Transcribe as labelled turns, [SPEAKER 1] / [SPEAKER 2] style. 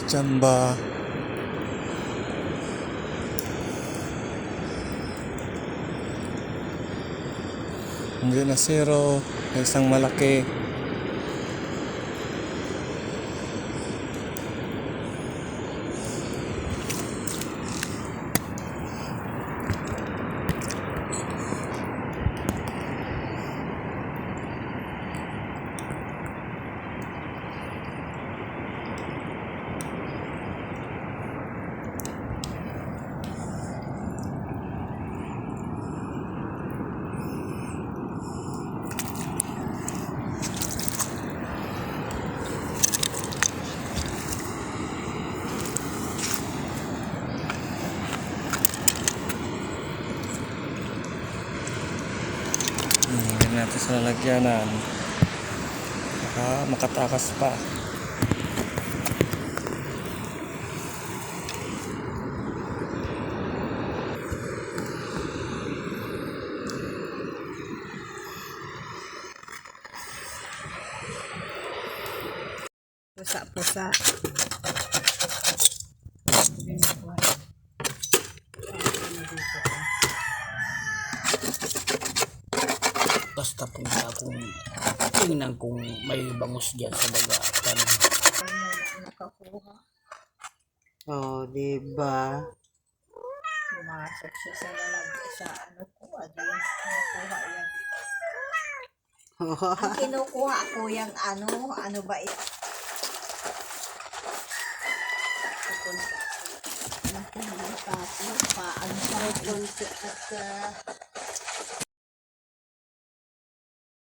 [SPEAKER 1] Tsamba. Hindi na zero. May isang malaki. Hindi natin sa lalagyanan. Baka makatakas pa.
[SPEAKER 2] Pusa-pusa.
[SPEAKER 3] Basta po na akong tingnan kung may bangus dyan sa bagatan.
[SPEAKER 2] Nakakuha.
[SPEAKER 4] Oh, diba?
[SPEAKER 2] Pumasok siya sa sa ano ko. Nakuha yan. Ang kinukuha ko yung ano ba ito? Paano sa